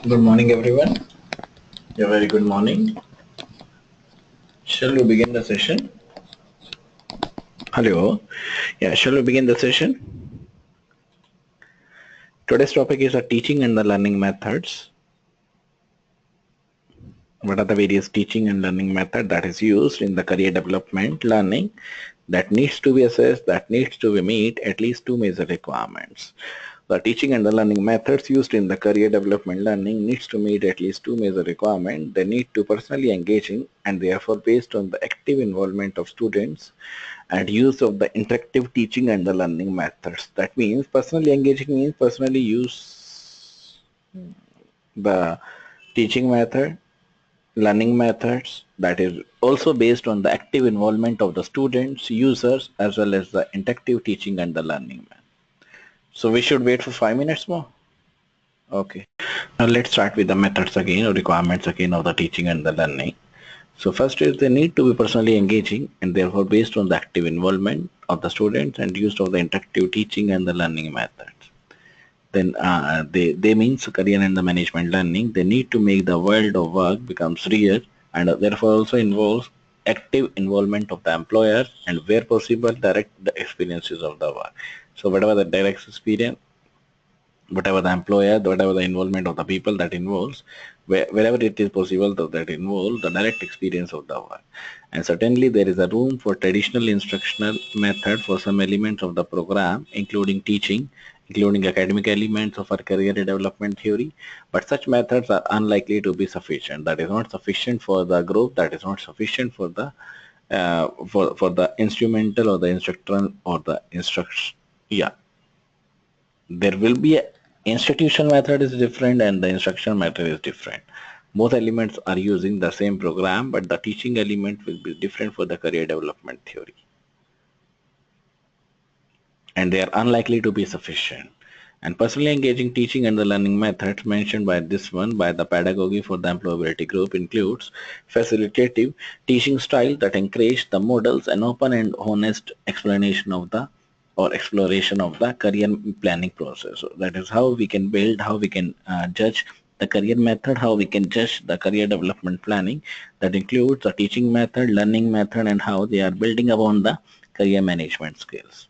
Good morning, everyone. A very good morning. Shall we begin the session? Hello. Yeah, shall we begin the session? Today's topic is teaching and the learning methods. What are the various teaching and learning methods that is used in the career development learning that needs to be assessed, that needs to be meet at least two major requirements. The teaching and the learning methods used in the career development learning needs to meet at least two major requirements. They need to personally engaging and therefore based on the active involvement of students and use of the interactive teaching and the learning methods. That means personally engaging means personally use the teaching method, learning methods that is also based on the active involvement of the students, users as well as the interactive teaching and the learning method. So we should wait for 5 minutes more. Okay. Now let's start with the methods again or requirements again of the teaching and the learning. So first is they need to be personally engaging and therefore based on the active involvement of the students and use of the interactive teaching and the learning methods. Then they means career and the management learning. They need to make the world of work becomes real and therefore also involves active involvement of the employer and where possible direct the experiences of the work. So whatever the direct experience, whatever the employer, whatever the involvement of the people that involves, wherever it is possible that involves the direct experience of the work. And certainly there is a room for traditional instructional method for some elements of the program, including teaching, including academic elements of our career development theory, but such methods are unlikely to be sufficient. That is not sufficient for the group, that is not sufficient for the for the instrumental or the instructor or the instruction. Yeah, there will be a institutional method is different and the instruction method is different. Both elements are using the same program, but the teaching element will be different for the career development theory. And they are unlikely to be sufficient. And personally engaging teaching and the learning methods mentioned by this one by the pedagogy for the employability group includes facilitative teaching style that encourage the models and open and honest explanation of the or exploration of the career planning process. So that is how we can build, how we can judge the career method, how we can judge the career development planning. That includes the teaching method, learning method, and how they are building upon the career management skills.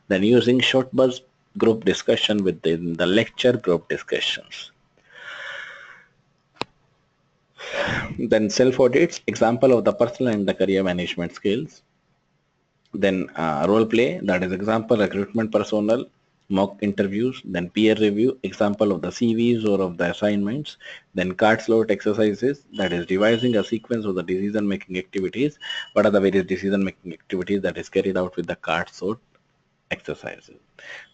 Then using short burst group discussion within the lecture group discussions. Then self-audits, example of the personal and the career management skills. Then role play, that is example recruitment personnel, mock interviews. Then peer review, example of the CVs or of the assignments. Then card slot exercises, that is devising a sequence of the decision making activities. What are the various decision making activities that is carried out with the card slot exercises.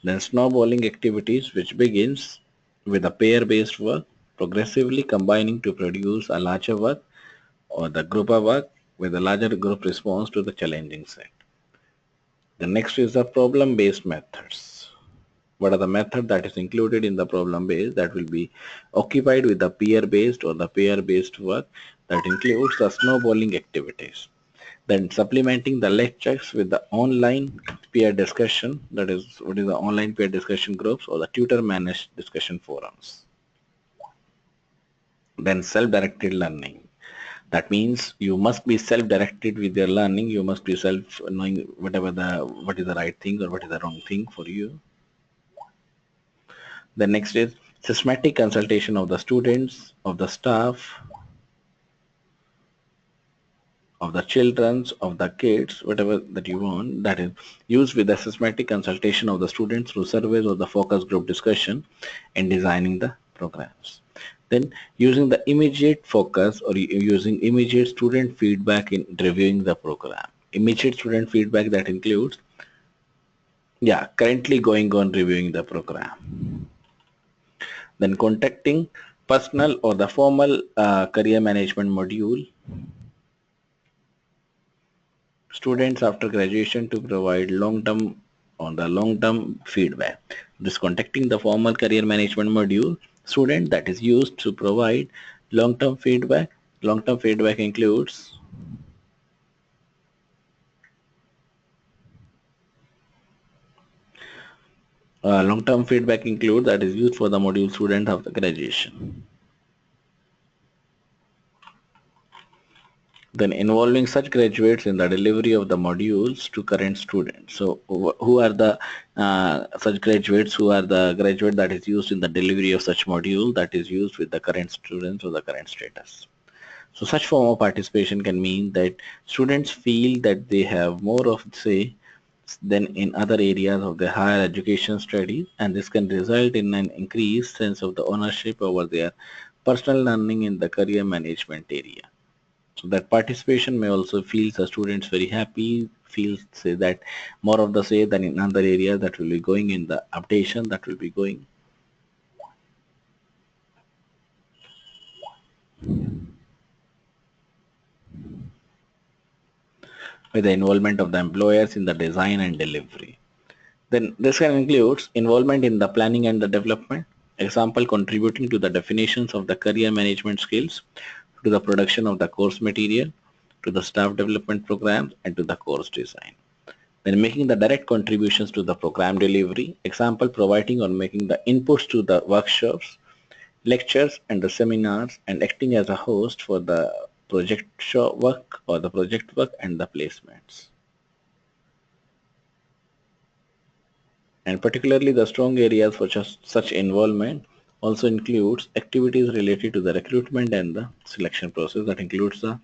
Then snowballing activities, which begins with a pair-based work, progressively combining to produce a larger work or the group of work with a larger group response to the challenging set. The next is the problem-based methods. What are the methods that is included in the problem-based that will be occupied with the peer-based or the pair-based work that includes the snowballing activities. Then supplementing the lectures with the online peer discussion, that is what is the online peer discussion groups or the tutor managed discussion forums. Then self-directed learning. That means you must be self-directed with your learning. You must be self-knowing what is the right thing or what is the wrong thing for you. The next is systematic consultation of the students, of the staff, of the children's, of the kids, whatever that you want, that is used with the systematic consultation of the students through surveys or the focus group discussion in designing the programs. Then using the immediate focus or using immediate student feedback in reviewing the program. Immediate student feedback that includes, yeah, currently going on reviewing the program. Then contacting personal or the formal career management module students after graduation to provide long-term feedback. This contacting the formal career management module student that is used to provide long-term feedback. Long-term feedback includes that is used for the module student after graduation. Then involving such graduates in the delivery of the modules to current students. So who are the such graduates? Who are the graduate that is used in the delivery of such module that is used with the current students or the current status? So such form of participation can mean that students feel that they have more of say than in other areas of their higher education studies, and this can result in an increased sense of the ownership over their personal learning in the career management area. So that participation may also feel the students very happy, feel say that more of the say than in other areas that will be going in the updation that will be going. With the involvement of the employers in the design and delivery. Then this can include involvement in the planning and the development. Example, contributing to the definitions of the career management skills, to the production of the course material, to the staff development programs, and to the course design. Then making the direct contributions to the program delivery. Example, providing or making the inputs to the workshops, lectures, and the seminars, and acting as a host for the project show work or the project work and the placements. And particularly the strong areas for such involvement also includes activities related to the recruitment and the selection process. That includes the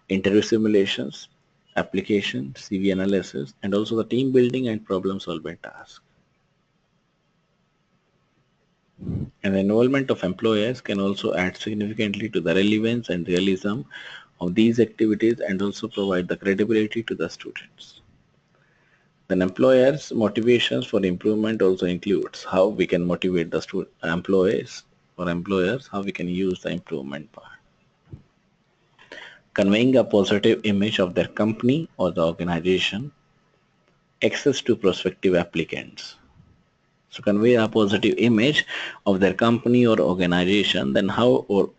interview simulations, application, CV analysis, and also the team building and problem solving tasks. And the involvement of employers can also add significantly to the relevance and realism of these activities and also provide the credibility to the students. Then employers' motivations for improvement also includes how we can motivate the employees or employers, how we can use the improvement part. Conveying a positive image of their company or the organization, access to prospective applicants. So convey a positive image of their company or organization, then how or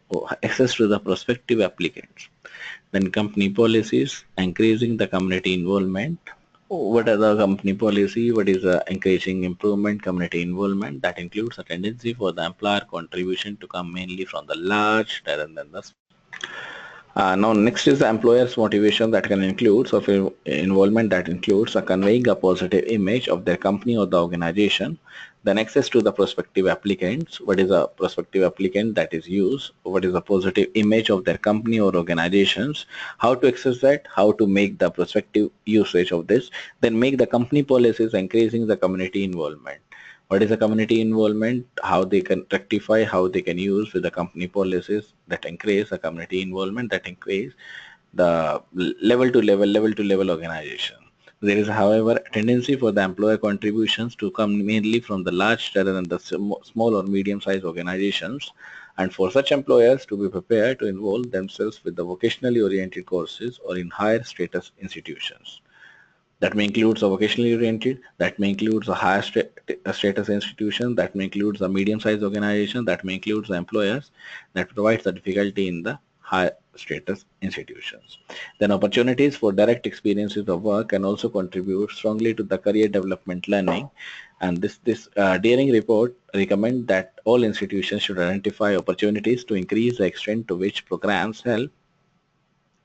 access to the prospective applicants. Then company policies, increasing the community involvement. What are the company policy? What is the encouraging improvement community involvement? That includes a tendency for the employer contribution to come mainly from the large rather than the now next is the employer's motivation that can include of involvement that includes conveying a positive image of their company or the organization, then access to the prospective applicants. What is a prospective applicant that is used? What is a positive image of their company or organizations? How to access that? How to make the prospective usage of this? Then make the company policies increasing the community involvement. What is the community involvement? How they can rectify, how they can use with the company policies that increase the community involvement, that increase the level to level organization. There is, however, a tendency for the employer contributions to come mainly from the large rather than the small or medium-sized organizations, and for such employers to be prepared to involve themselves with the vocationally oriented courses or in higher status institutions. That may include a vocationally oriented, that may include a higher status institution, that may include a medium-sized organization, that may include the employers that provides the difficulty in the high status institutions. Then opportunities for direct experiences of work can also contribute strongly to the career development learning. And this daring report recommend that all institutions should identify opportunities to increase the extent to which programs help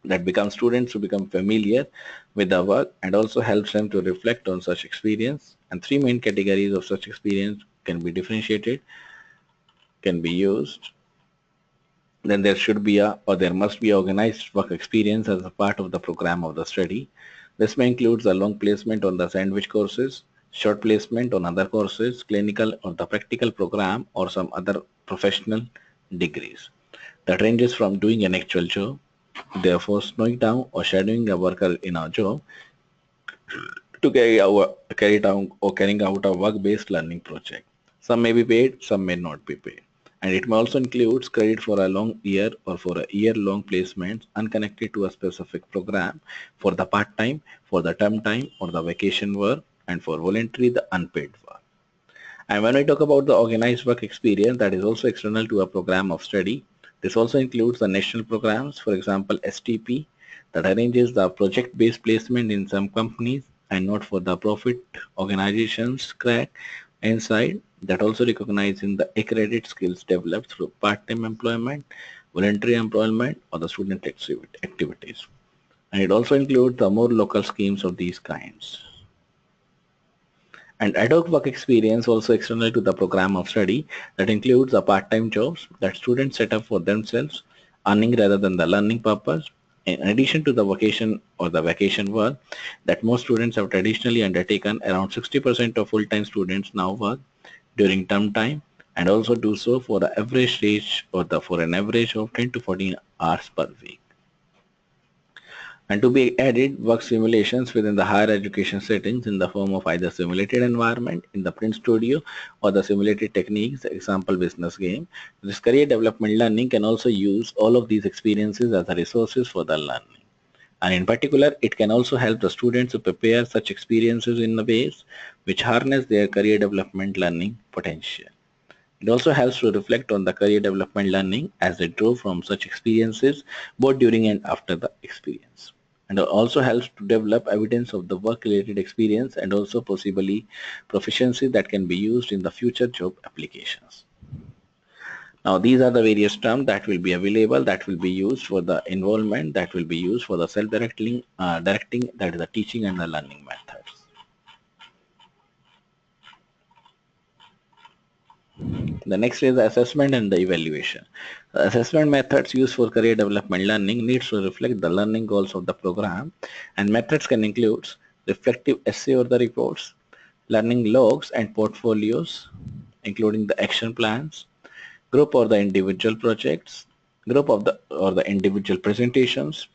that become students to become familiar with the work and also helps them to reflect on such experience. And three main categories of such experience can be differentiated, can be used. Then there should be or there must be organized work experience as a part of the program of the study. This may include a long placement on the sandwich courses, short placement on other courses, clinical or the practical program, or some other professional degrees. That ranges from doing an actual job, therefore slowing down or shadowing a worker in our job, to carrying out a work-based learning project. Some may be paid, some may not be paid. And it may also include credit for a long year or for a year-long placement unconnected to a specific program, for the part-time, for the term time or the vacation work, and for voluntary the unpaid work. And when we talk about the organized work experience, that is also external to a program of study. This also includes the national programs, for example, STP, that arranges the project-based placement in some companies and not for the profit organizations, crack inside, that also recognizing the accredited skills developed through part-time employment, voluntary employment, or the student activities. and it also includes the more local schemes of these kinds. And ad hoc work experience also external to the program of study that includes the part-time jobs that students set up for themselves, earning rather than the learning purpose. In addition to the vocation or the vacation work that most students have traditionally undertaken, around 60% of full-time students now work during term time and also do so for the average stage or for an average of 10 to 14 hours per week. And to be added, work simulations within the higher education settings in the form of either simulated environment in the print studio or the simulated techniques, example business game. This career development learning can also use all of these experiences as the resources for the learning. And in particular, it can also help the students to prepare such experiences in the ways which harness their career development learning potential. It also helps to reflect on the career development learning as they draw from such experiences both during and after the experience. And it also helps to develop evidence of the work-related experience and also possibly proficiency that can be used in the future job applications. Now these are the various terms that will be available, that will be used for the involvement, that will be used for the self-directing, directing, that is the teaching and the learning methods. The next is the assessment and the evaluation. The assessment methods used for career development learning needs to reflect the learning goals of the program, and methods can include reflective essay or the reports, learning logs and portfolios, including the action plans, group or the individual projects, group of the or the individual presentations,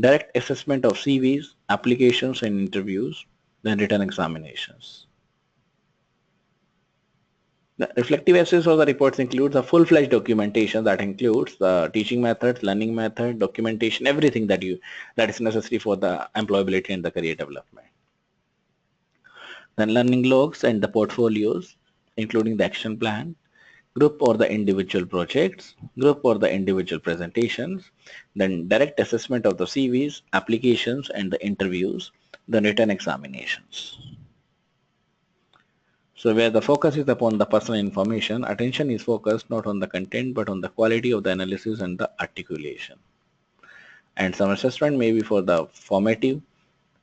direct assessment of CVs, applications and interviews, then written examinations. The reflective essays or the reports includes a full-fledged documentation that includes the teaching methods, learning method, documentation, everything that is necessary for the employability and the career development. Then learning logs and the portfolios, including the action plan, group or the individual projects, group or the individual presentations, then direct assessment of the CVs, applications and the interviews, then written examinations. So where the focus is upon the personal information, attention is focused not on the content but on the quality of the analysis and the articulation. And some assessment may be for the formative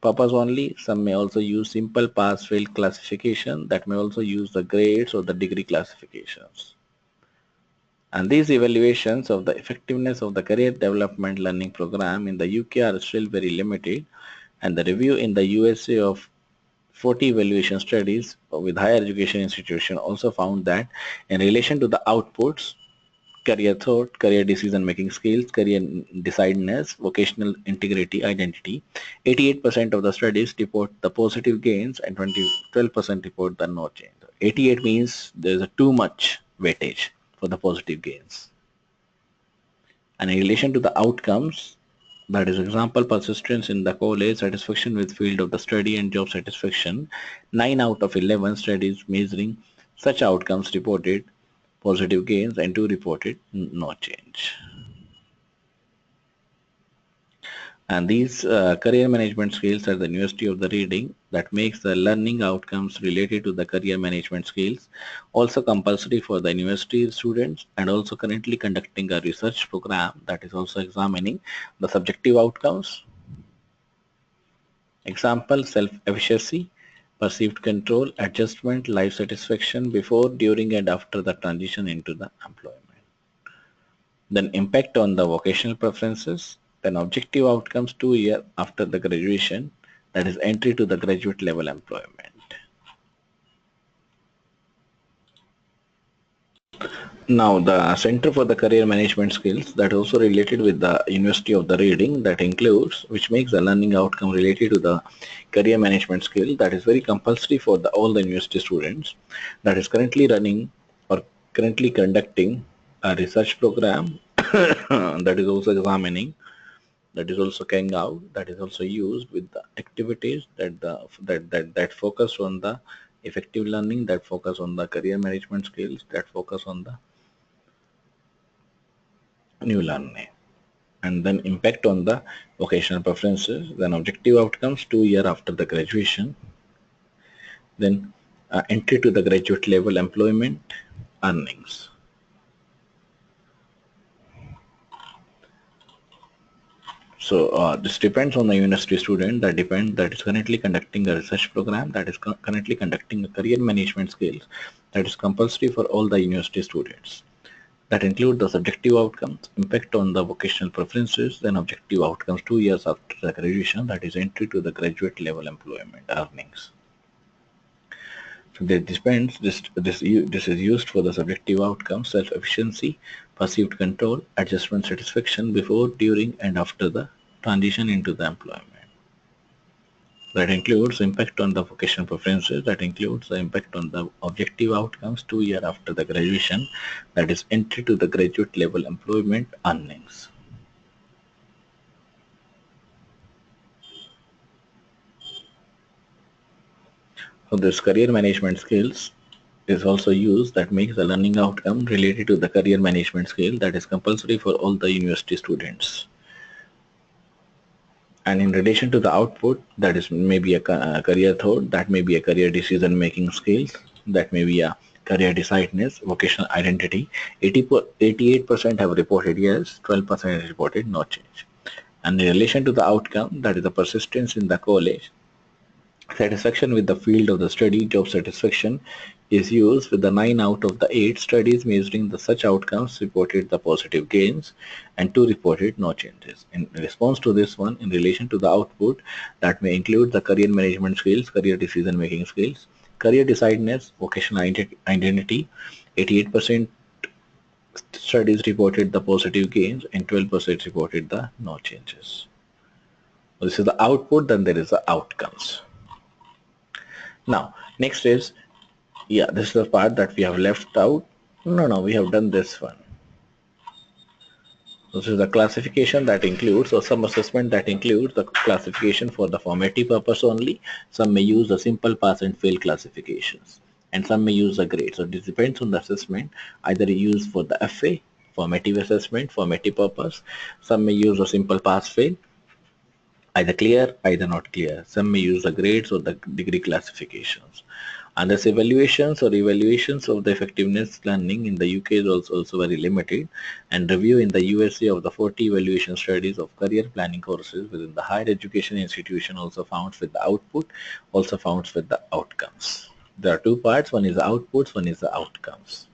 purpose only. Some may also use simple pass-fail classification that may also use the grades or the degree classifications. And these evaluations of the effectiveness of the career development learning program in the UK are still very limited, and the review in the USA of 40 evaluation studies with higher education institution also found that in relation to the outputs, career thought, career decision making skills, career decisiveness, vocational integrity, identity, 88% of the studies report the positive gains and 12% report the no change. 88 means there is a too much weightage for the positive gains. And in relation to the outcomes, that is example persistence in the college, satisfaction with field of the study and job satisfaction, 9 out of 11 studies measuring such outcomes reported positive gains and 2 reported no change. And these career management skills are the university of the reading that makes the learning outcomes related to the career management skills also compulsory for the university students, and also currently conducting a research program that is also examining the subjective outcomes. Example, self-efficacy, perceived control, adjustment, life satisfaction before, during and after the transition into the employment. Then impact on the vocational preferences, then objective outcomes 2 years after the graduation, that is entry to the graduate level employment. Now the Center for the Career Management Skills that also related with the University of the Reading that includes, which makes the learning outcome related to the career management skill that is very compulsory for all the university students, that is currently running or currently conducting a research program that is also examining, that is also carrying out, that is also used with the activities that focus on the effective learning, that focus on the career management skills, that focus on the new learning. And then impact on the vocational preferences, then objective outcomes 2 years after the graduation, then entry to the graduate level employment, earnings. So this depends on the university student that is currently conducting a research program, that is currently conducting a career management skills that is compulsory for all the university students. That include the subjective outcomes, impact on the vocational preferences, then objective outcomes 2 years after the graduation, that is entry to the graduate level employment earnings. So this depends. This is used for the subjective outcomes, self-efficiency, perceived control, adjustment satisfaction before, during, and after the transition into the employment. That includes impact on the vocational preferences. That includes the impact on the objective outcomes 2 years after the graduation. That is entry to the graduate level employment earnings. So this career management skills is also used that makes the learning outcome related to the career management skill that is compulsory for all the university students. And in relation to the output, that is maybe a career thought, that may be a career decision making skills, that may be a career decisiveness, vocational identity. 88% have reported yes, 12% have reported no change. And in relation to the outcome, that is the persistence in the college, satisfaction with the field of the study, job satisfaction is used with the 9 out of the 8 studies measuring the such outcomes reported the positive gains and 2 reported no changes. In response to this one, in relation to the output, that may include the career management skills, career decision making skills, career decisiveness, vocational identity, 88% studies reported the positive gains and 12% reported the no changes. This is the output, then there is the outcomes. Now, next is, yeah, this is the part that we have left out. No, we have done this one. This is the classification that includes, or some assessment that includes the classification for the formative purpose only. Some may use the simple pass and fail classifications, and some may use the grade. So this depends on the assessment. Either use for the FA, formative assessment, formative purpose. Some may use a simple pass fail, either clear, either not clear. Some may use the grades or the degree classifications. And thus evaluations or evaluations of the effectiveness learning in the UK is also very limited, and review in the USA of the 40 evaluation studies of career planning courses within the higher education institution also found with the output, also found with the outcomes. There are two parts, one is the outputs, one is the outcomes.